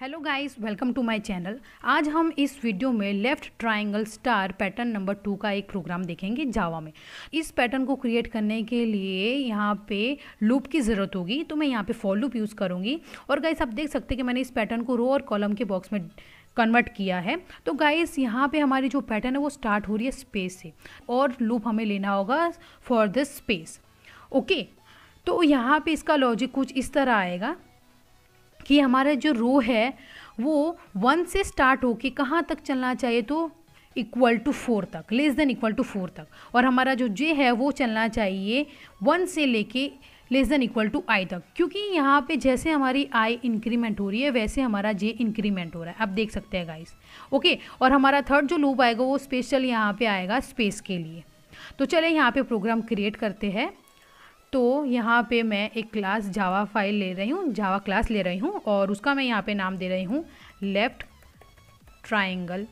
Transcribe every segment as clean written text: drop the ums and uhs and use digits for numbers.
Hello guys, welcome to my channel. आज हम इस वीडियो में left triangle star pattern number 2 का एक प्रोग्राम देखेंगे जावा में। इस पैटर्न को क्रिएट करने के लिए यहाँ पे लूप की ज़रूरत होगी, तो मैं यहाँ पे फॉर लूप यूज़ करूँगी। और गाइस आप देख सकते हैं कि मैंने इस पैटर्न को रो और कॉलम के बॉक्स में कन्वर्ट किया है। तो गाइस यहाँ पे हमारी जो पैटर्न है वो स्टार्ट हो रही है स्पेस से, और लूप हमें लेना होगा फॉर दिस स्पेस। ओके, तो यहाँ पे इसका लॉजिक कुछ इस तरह आएगा कि हमारा जो रो है वो 1 से स्टार्ट होके कहाँ तक चलना चाहिए, तो इक्वल टू 4 तक, लेस देन इक्वल टू 4 तक। और हमारा जो जे है वो चलना चाहिए 1 से लेके लेस देन इक्वल टू आई तक, क्योंकि यहाँ पे जैसे हमारी आई इंक्रीमेंट हो रही है वैसे हमारा जे इंक्रीमेंट हो रहा है, आप देख सकते हैं गाइस। ओके, और हमारा थर्ड जो लूप आएगा वो स्पेशल यहाँ पे आएगा स्पेस के लिए। तो चले यहाँ पे प्रोग्राम क्रिएट करते हैं। तो यहाँ पे मैं एक क्लास जावा फाइल ले रही हूँ, जावा क्लास ले रही हूँ, और उसका मैं यहाँ पे नाम दे रही हूँ लेफ्ट ट्रायंगल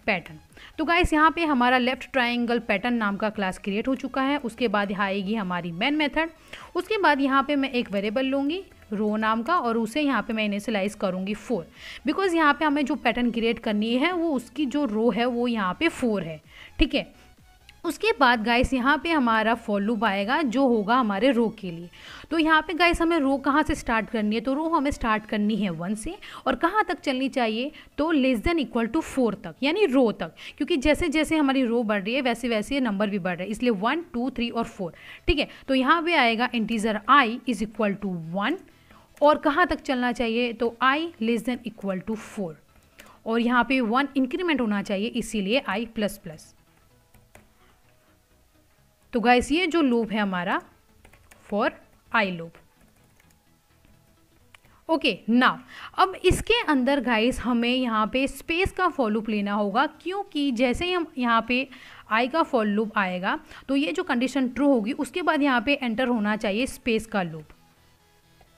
पैटर्न। तो गाइस यहाँ पे हमारा लेफ्ट ट्रायंगल पैटर्न नाम का क्लास क्रिएट हो चुका है। उसके बाद यहाँ आएगी हमारी मेन मेथड। उसके बाद यहाँ पे मैं एक वेरिएबल लूँगी रो नाम का, और उसे यहाँ पे मैं इनिशियलाइज करूँगी 4, बिकॉज यहाँ पे हमें जो पैटर्न क्रिएट करनी है वो उसकी जो रो है वो यहाँ पे 4 है। ठीक है, उसके बाद गाइस यहाँ पे हमारा फॉर लूप आएगा जो होगा हमारे रो के लिए। तो यहाँ पे गाइस हमें रो कहाँ से स्टार्ट करनी है, तो रो हमें स्टार्ट करनी है 1 से, और कहाँ तक चलनी चाहिए, तो लेस देन इक्वल टू 4 तक, यानी रो तक, क्योंकि जैसे जैसे हमारी रो बढ़ रही है वैसे वैसे नंबर भी बढ़ रहे हैं, इसलिए 1 2 3 और 4। ठीक है, तो यहाँ पे आएगा integer i is equal to 1, और कहाँ तक चलना चाहिए, तो i less than equal to 4, और यहाँ पे 1 इंक्रीमेंट होना चाहिए, इसीलिए आई प्लस प्लस। तो गाइस ये जो लूप है हमारा for i loop. Okay, now अब इसके अंदर गाइस हमें यहाँ पे स्पेस का फॉर लूप लेना होगा, क्योंकि जैसे ही हम यहाँ पे आई का फॉर लूप आएगा तो ये जो कंडीशन ट्रू होगी उसके बाद यहाँ पे एंटर होना चाहिए स्पेस का लूप।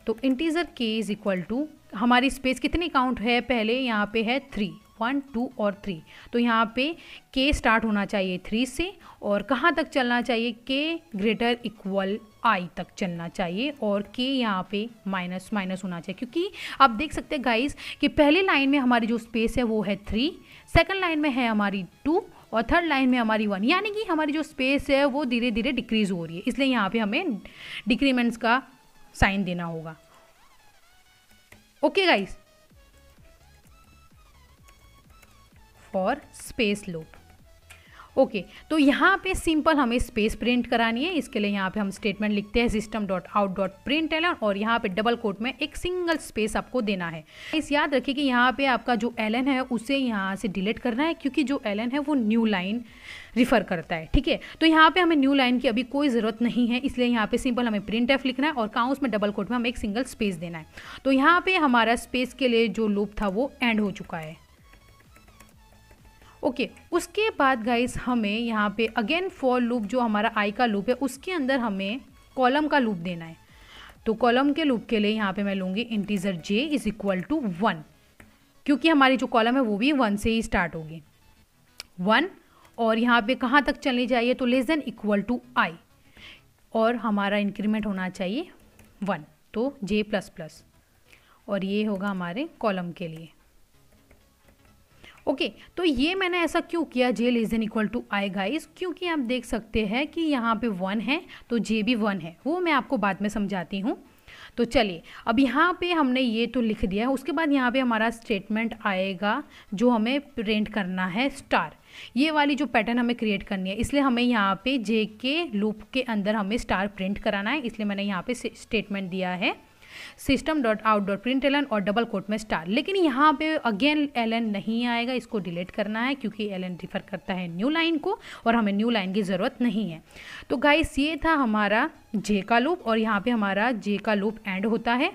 तो इंटीजर के इज इक्वल टू हमारी स्पेस कितनी काउंट है, पहले यहाँ पे है 3, 1 2 और 3, तो यहाँ पे के स्टार्ट होना चाहिए 3 से, और कहाँ तक चलना चाहिए, के ग्रेटर इक्वल आई तक चलना चाहिए, और के यहाँ पे माइनस माइनस होना चाहिए, क्योंकि आप देख सकते हैं गाइस कि पहले लाइन में हमारी जो स्पेस है वो है 3, सेकंड लाइन में है हमारी 2, और थर्ड लाइन में हमारी 1, यानी कि हमारी जो स्पेस है वो धीरे धीरे डिक्रीज हो रही है, इसलिए यहाँ पे हमें डिक्रीमेंट्स का साइन देना होगा। Okay guys, for space loop. Okay, तो यहाँ पे सिंपल हमें स्पेस प्रिंट करानी है। इसके लिए यहाँ पे हम स्टेटमेंट लिखते हैं system.out.println, और यहाँ पे डबल कोट में एक सिंगल स्पेस आपको देना है। इस याद रखिए कि यहाँ पे आपका जो ln है उसे यहाँ से डिलीट करना है, क्योंकि जो ln है वो न्यू लाइन रिफ़र करता है। ठीक है, तो यहाँ पे हमें न्यू लाइन की अभी कोई ज़रूरत नहीं है, इसलिए यहाँ पे सिंपल हमें printf लिखना है, और काउंस में डबल कोट में हमें एक सिंगल स्पेस देना है। तो यहाँ पे हमारा स्पेस के लिए जो लूप था वो एंड हो चुका है। ओके, उसके बाद गाइस हमें यहाँ पे अगेन फॉर लूप जो हमारा आई का लूप है उसके अंदर हमें कॉलम का लूप देना है। तो कॉलम के लूप के लिए यहाँ पे मैं लूँगी integer j is equal to 1, क्योंकि हमारी जो कॉलम है वो भी 1 से ही स्टार्ट होगी 1, और यहाँ पे कहाँ तक चलनी चाहिए, तो लेस देन इक्वल टू आई, और हमारा इंक्रीमेंट होना चाहिए 1, तो जे प्लस प्लस, और ये होगा हमारे कॉलम के लिए। ओके, तो ये मैंने ऐसा क्यों किया J less than equal to I guys, क्योंकि आप देख सकते हैं कि यहाँ पे 1 है तो जे भी 1 है, वो मैं आपको बाद में समझाती हूँ। तो चलिए, अब यहाँ पे हमने ये तो लिख दिया है। उसके बाद यहाँ पे हमारा स्टेटमेंट आएगा जो हमें प्रिंट करना है स्टार, ये वाली जो पैटर्न हमें क्रिएट करनी है, इसलिए हमें यहाँ पे जे के लूप के अंदर हमें स्टार प्रिंट कराना है, इसलिए मैंने यहाँ पे स्टेटमेंट दिया है system.out.println और डबल कोट में स्टार। लेकिन यहाँ पे अगेन ln नहीं आएगा, इसको डिलीट करना है, क्योंकि ln रिफर करता है न्यू लाइन को, और हमें न्यू लाइन की ज़रूरत नहीं है। तो गाइस ये था हमारा जे का लूप, और यहाँ पे हमारा जे का लूप एंड होता है।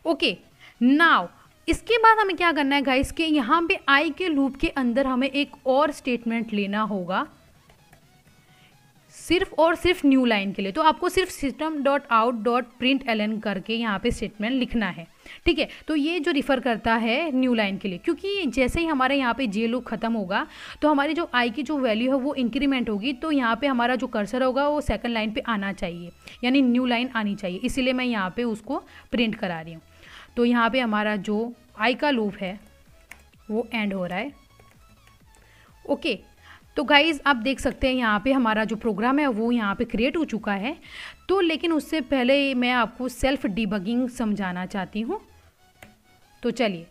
ओके, नाउ इसके बाद हमें क्या करना है गाइस कि यहाँ पे आई के लूप के अंदर हमें एक और स्टेटमेंट लेना होगा, सिर्फ और सिर्फ न्यू लाइन के लिए। तो आपको सिर्फ system.out.println करके यहाँ पे स्टेटमेंट लिखना है। ठीक है, तो ये जो रिफ़र करता है न्यू लाइन के लिए, क्योंकि जैसे ही हमारे यहाँ पे जे लूप खत्म होगा तो हमारी जो आई की जो वैल्यू है वो इंक्रीमेंट होगी, तो यहाँ पे हमारा जो कर्सर होगा वो सेकंड लाइन पे आना चाहिए, यानी न्यू लाइन आनी चाहिए, इसीलिए मैं यहाँ पे उसको प्रिंट करा रही हूँ। तो यहाँ पे हमारा जो आई का लूप है वो एंड हो रहा है। ओके, तो गाइज़ आप देख सकते हैं यहाँ पे हमारा जो प्रोग्राम है वो यहाँ पे क्रिएट हो चुका है। तो लेकिन उससे पहले मैं आपको सेल्फ डिबगिंग समझाना चाहती हूँ। तो चलिए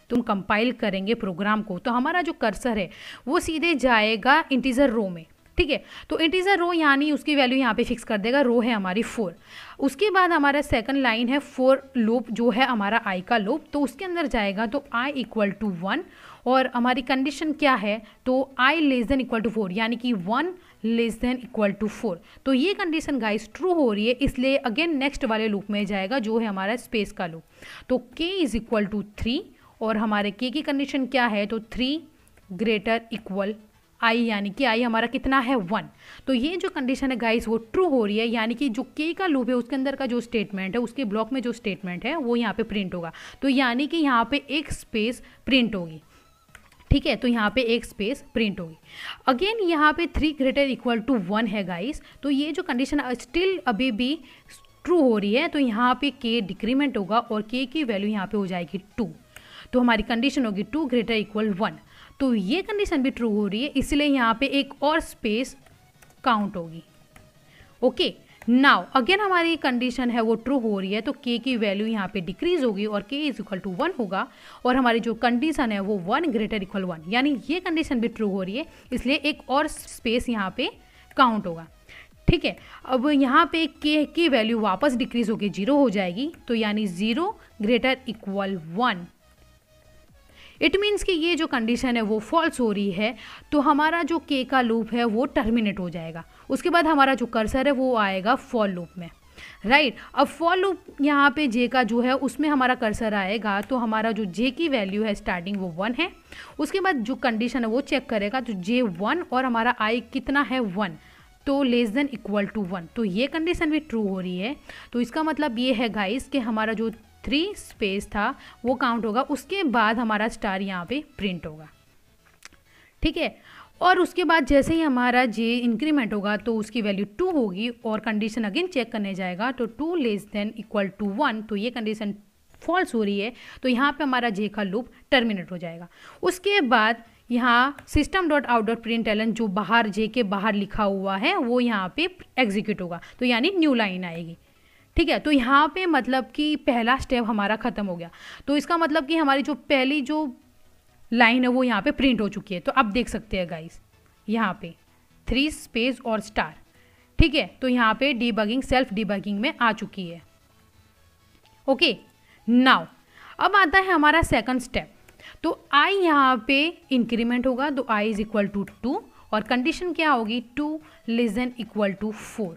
तुम कंपाइल करेंगे प्रोग्राम को, तो हमारा जो कर्सर है वो सीधे जाएगा इंटीजर रो में। ठीक है, तो इंटीजर रो यानी उसकी वैल्यू यहाँ पे फिक्स कर देगा, रो है हमारी 4। उसके बाद हमारा सेकंड लाइन है फॉर लूप जो है हमारा आई का लूप, तो उसके अंदर जाएगा तो आई इक्वल टू 1 और हमारी कंडीशन क्या है, तो i less than equal to 4 यानी कि 1 लेस देन इक्वल टू 4। तो ये कंडीशन गाइस ट्रू हो रही है, इसलिए अगेन नेक्स्ट वाले लूप में जाएगा जो है हमारा स्पेस का लूप। तो k इज इक्वल टू 3 और हमारे k की कंडीशन क्या है, तो 3 ग्रेटर इक्वल आई यानी कि आई हमारा कितना है 1। तो ये जो कंडीशन है गाइस वो ट्रू हो रही है, यानी कि जो k का लूप है उसके अंदर का जो स्टेटमेंट है उसके ब्लॉक में जो स्टेटमेंट है वो यहाँ पे प्रिंट होगा। तो यानी कि यहाँ पे एक स्पेस प्रिंट होगी। ठीक है, तो यहाँ पे एक स्पेस प्रिंट होगी। अगेन यहाँ पे 3 ग्रेटर इक्वल टू 1 है गाइस, तो ये जो कंडीशन स्टिल अभी भी ट्रू हो रही है। तो यहाँ पे k डिक्रीमेंट होगा और k की वैल्यू यहाँ पे हो जाएगी 2। तो हमारी कंडीशन होगी 2 ग्रेटर इक्वल 1। तो ये कंडीशन भी ट्रू हो रही है, इसलिए यहाँ पे एक और स्पेस काउंट होगी। ओके, नाउ अगेन हमारी कंडीशन है वो ट्रू हो रही है, तो k की वैल्यू यहाँ पे डिक्रीज होगी और k इज इक्वल टू 1 होगा और हमारी जो कंडीशन है वो 1 ग्रेटर इक्वल 1 यानी ये कंडीशन भी ट्रू हो रही है, इसलिए एक और स्पेस यहाँ पे काउंट होगा। ठीक है, अब यहाँ पे k की वैल्यू वापस डिक्रीज होकर 0 हो जाएगी, तो यानी 0 ग्रेटर इक्वल 1। इट मीन्स कि ये जो कंडीशन है वो फॉल्स हो रही है, तो हमारा जो k का लूप है वो टर्मिनेट हो जाएगा। उसके बाद हमारा जो कर्सर है वो आएगा फॉर लूप में, राइट। अब फॉर लूप यहाँ पे j का जो है उसमें हमारा कर्सर आएगा, तो हमारा जो j की वैल्यू है स्टार्टिंग वो 1 है। उसके बाद जो कंडीशन है वो चेक करेगा, तो j 1 और हमारा i कितना है 1, तो लेस देन इक्वल टू 1। तो ये कंडीशन भी ट्रू हो रही है। तो इसका मतलब ये है गाइस कि हमारा जो 3 स्पेस था वो काउंट होगा, उसके बाद हमारा स्टार यहाँ पे प्रिंट होगा। ठीक है, और उसके बाद जैसे ही हमारा j इंक्रीमेंट होगा तो उसकी वैल्यू 2 होगी और कंडीशन अगेन चेक करने जाएगा, तो 2 लेस देन इक्वल टू 1। तो ये कंडीशन फॉल्स हो रही है, तो यहाँ पे हमारा j का लूप टर्मिनेट हो जाएगा। उसके बाद यहाँ system.out.println जो बाहर j के बाहर लिखा हुआ है वो यहाँ पे एग्जीक्यूट होगा, तो यानी न्यू लाइन आएगी। ठीक है, तो यहाँ पे मतलब कि पहला स्टेप हमारा ख़त्म हो गया। तो इसका मतलब कि हमारी जो पहली जो लाइन है वो यहाँ पे प्रिंट हो चुकी है। तो अब देख सकते हैं गाइस यहाँ पे 3 स्पेस और स्टार। ठीक है, तो यहाँ पे डीबगिंग सेल्फ डीबगिंग में आ चुकी है। ओके, नाउ अब आता है हमारा सेकंड स्टेप। तो आई यहाँ पे इंक्रीमेंट होगा, तो आई इज इक्वल टू 2 और कंडीशन क्या होगी 2 लेस देन इक्वल टू 4।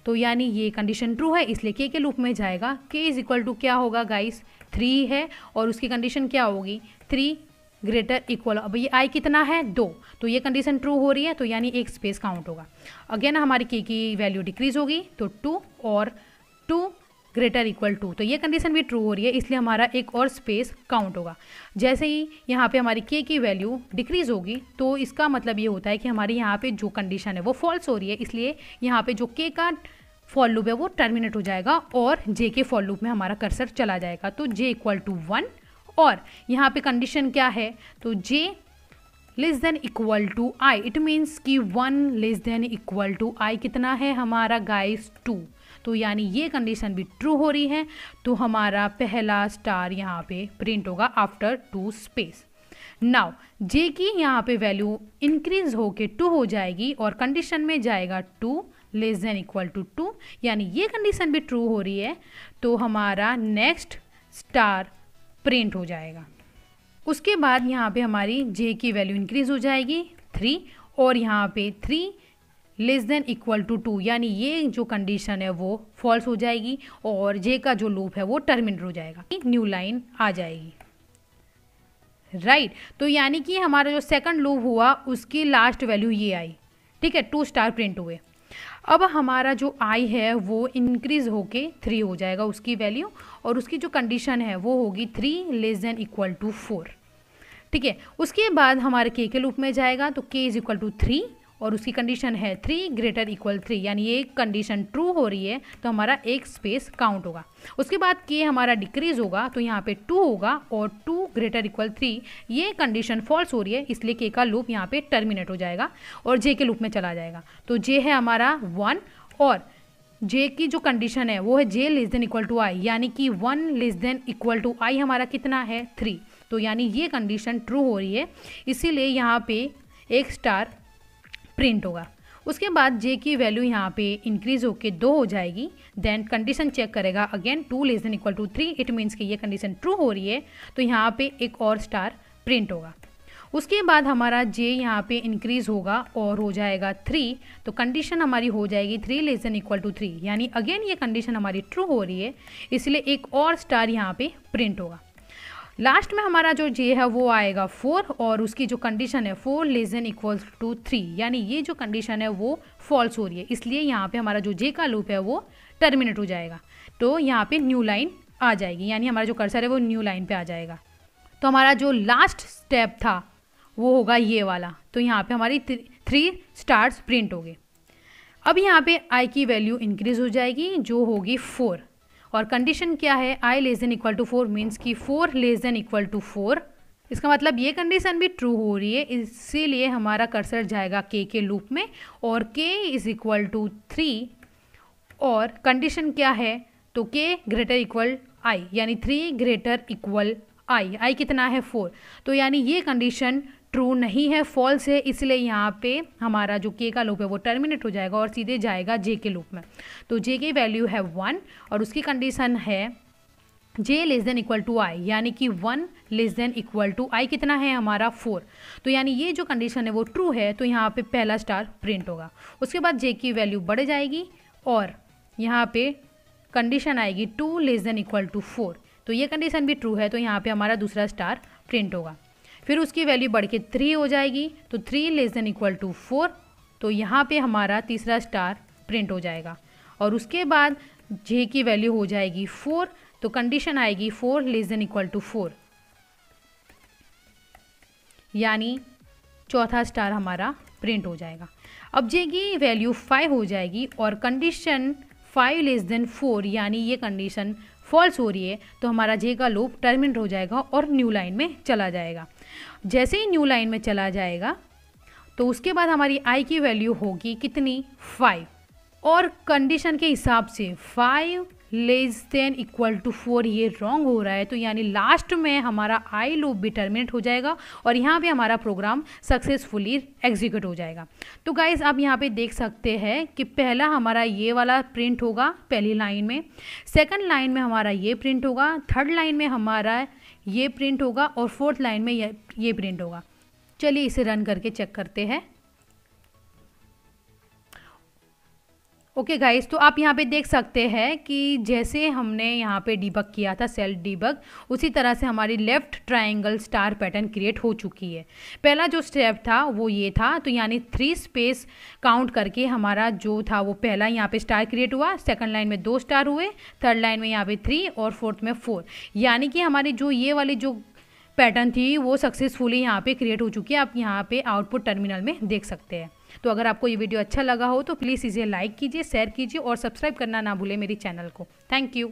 तो यानी ये कंडीशन ट्रू है, इसलिए k के लूप में जाएगा। k इज इक्वल टू क्या होगा गाइस 3 है और उसकी कंडीशन क्या होगी 3 ग्रेटर इक्वल, अब ये i कितना है 2, तो ये कंडीशन ट्रू हो रही है, तो यानी एक स्पेस काउंट होगा। अगेन हमारी k की वैल्यू डिक्रीज होगी, तो 2 और 2 ग्रेटर इक्वल 2, तो ये कंडीशन भी ट्रू हो रही है, इसलिए हमारा एक और स्पेस काउंट होगा। जैसे ही यहाँ पे हमारी k की वैल्यू डिक्रीज होगी, तो इसका मतलब ये होता है कि हमारी यहाँ पे जो कंडीशन है वो फॉल्स हो रही है, इसलिए यहाँ पे जो k का फॉर लूप है वो टर्मिनेट हो जाएगा और j के फॉर लूप में हमारा कर्सर चला जाएगा। तो j इक्वल टू 1 और यहाँ पे कंडीशन क्या है, तो j less than equal to i, it means कि 1 less than equal to i कितना है हमारा गाइस 2। तो यानी ये कंडीशन भी ट्रू हो रही है, तो हमारा पहला स्टार यहाँ पे प्रिंट होगा आफ्टर 2 स्पेस। नाउ j की यहाँ पे वैल्यू इंक्रीज होके 2 हो जाएगी और कंडीशन में जाएगा 2 लेस देन इक्वल टू 2, यानी ये कंडीशन भी ट्रू हो रही है, तो हमारा नेक्स्ट स्टार प्रिंट हो जाएगा। उसके बाद यहाँ पे हमारी j की वैल्यू इंक्रीज हो जाएगी 3 और यहाँ पे 3 लेस देन इक्वल टू 2, यानी ये जो कंडीशन है वो फॉल्स हो जाएगी और j का जो लूप है वो टर्मिनेट हो जाएगा, न्यू लाइन आ जाएगी, राइट। तो यानी कि हमारा जो सेकंड लूप हुआ उसकी लास्ट वैल्यू ये आई। ठीक है, 2 स्टार प्रिंट हुए। अब हमारा जो i है वो इंक्रीज होके 3 हो जाएगा उसकी वैल्यू और उसकी जो कंडीशन है वो होगी 3 लेस देन इक्वल टू 4। ठीक है, उसके बाद हमारे k के लूप में जाएगा, तो k इज इक्वल टू 3 और उसकी कंडीशन है 3 ग्रेटर इक्वल 3, यानी ये कंडीशन ट्रू हो रही है तो हमारा एक स्पेस काउंट होगा। उसके बाद के हमारा डिक्रीज होगा तो यहाँ पे 2 होगा और 2 ग्रेटर इक्वल 3, ये कंडीशन फॉल्स हो रही है इसलिए के का लूप यहाँ पे टर्मिनेट हो जाएगा और जे के लूप में चला जाएगा। तो जे है हमारा 1 और जे की जो कंडीशन है वो है जे लेस देन इक्वल टू आई, यानी कि 1 लेस देन इक्वल टू आई हमारा कितना है 3, तो यानी ये कंडीशन ट्रू हो रही है इसीलिए यहाँ पे एक स्टार प्रिंट होगा। उसके बाद जे की वैल्यू यहाँ पे इंक्रीज होके 2 हो जाएगी, देन कंडीशन चेक करेगा again 2 less than equal to 3, it means कि ये कंडीशन ट्रू हो रही है तो यहाँ पे एक और स्टार प्रिंट होगा। उसके बाद हमारा जे यहाँ पे इंक्रीज होगा और हो जाएगा 3, तो कंडीशन हमारी हो जाएगी 3 लेस देन इक्वल टू 3, यानी अगेन ये कंडीशन हमारी ट्रू हो रही है इसलिए एक और स्टार यहाँ पे प्रिंट होगा। लास्ट में हमारा जो जे है वो आएगा 4 और उसकी जो कंडीशन है 4 लेस देन इक्वल टू 3, यानी ये जो कंडीशन है वो फॉल्स हो रही है इसलिए यहाँ पे हमारा जो जे का लूप है वो टर्मिनेट हो जाएगा। तो यहाँ पे न्यू लाइन आ जाएगी, यानी हमारा जो कर्सर है वो न्यू लाइन पे आ जाएगा। तो हमारा जो लास्ट स्टेप था वो होगा ये वाला, तो यहाँ पे हमारी 3 स्टार्स प्रिंट हो गए। अब यहाँ पे आई की वैल्यू इंक्रीज हो जाएगी जो होगी 4 और कंडीशन क्या है I less than equal to 4 means कि 4 लेस देन इक्वल टू 4, इसका मतलब ये कंडीशन भी ट्रू हो रही है इसीलिए हमारा कर्सर जाएगा के लूप में और के इज इक्वल टू 3 और कंडीशन क्या है तो के ग्रेटर इक्वल आई, यानी 3 ग्रेटर इक्वल आई कितना है 4, तो यानी ये कंडीशन ट्रू नहीं है फॉल्स है इसलिए यहाँ पे हमारा जो के का लूप है वो टर्मिनेट हो जाएगा और सीधे जाएगा जे के लूप में। तो जे की वैल्यू है 1 और उसकी कंडीशन है जे लेस देन इक्वल टू आई, यानी कि 1 लेस देन इक्वल टू आई कितना है हमारा 4, तो यानी ये जो कंडीशन है वो ट्रू है तो यहाँ पे पहला स्टार प्रिंट होगा। उसके बाद जे की वैल्यू बढ़ जाएगी और यहाँ पे कंडीशन आएगी 2 लेस देन इक्वल टू 4, तो ये कंडीशन भी ट्रू है तो यहाँ पे हमारा दूसरा स्टार प्रिंट होगा। फिर उसकी वैल्यू बढ़ के 3 हो जाएगी तो 3 लेस देन इक्वल टू 4, तो यहाँ पे हमारा तीसरा स्टार प्रिंट हो जाएगा और उसके बाद जे की वैल्यू हो जाएगी 4, तो कंडीशन आएगी 4 लेस देन इक्वल टू 4, यानी चौथा स्टार हमारा प्रिंट हो जाएगा। अब जे की वैल्यू 5 हो जाएगी और कंडीशन 5 लेस देन 4, यानी ये कंडीशन फॉल्स हो रही है तो हमारा जे का लूप टर्मिनेट हो जाएगा और न्यू लाइन में चला जाएगा। जैसे ही न्यू लाइन में चला जाएगा तो उसके बाद हमारी आई की वैल्यू होगी कितनी 5 और कंडीशन के हिसाब से 5 लेस देन इक्वल टू 4 ये रॉन्ग हो रहा है तो यानी लास्ट में हमारा आई लूप भी टर्मिनेट हो जाएगा और यहाँ पे हमारा प्रोग्राम सक्सेसफुली एग्जीक्यूट हो जाएगा। तो गाइस आप यहाँ पे देख सकते हैं कि पहला हमारा ये वाला प्रिंट होगा पहली लाइन में, सेकंड लाइन में हमारा ये प्रिंट होगा, थर्ड लाइन में हमारा ये प्रिंट होगा और फोर्थ लाइन में ये प्रिंट होगा। चलिए इसे रन करके चेक करते हैं। ओके गाइस, तो आप यहाँ पे देख सकते हैं कि जैसे हमने यहाँ पे डिबग किया था सेल्फ डिबग, उसी तरह से हमारी left triangle star pattern create हो चुकी है। पहला जो स्टेप था वो ये था, तो यानी 3 स्पेस काउंट करके हमारा जो था वो पहला यहाँ पे स्टार क्रिएट हुआ, सेकंड लाइन में 2 स्टार हुए, थर्ड लाइन में यहाँ पे 3 और फोर्थ में 4, यानी कि हमारी जो ये वाली जो पैटर्न थी वो सक्सेसफुली यहाँ पे क्रिएट हो चुकी है। आप यहाँ पे आउटपुट टर्मिनल में देख सकते हैं। तो अगर आपको ये वीडियो अच्छा लगा हो तो प्लीज़ इसे लाइक कीजिए, शेयर कीजिए और सब्सक्राइब करना ना भूलें मेरी चैनल को। Thank you.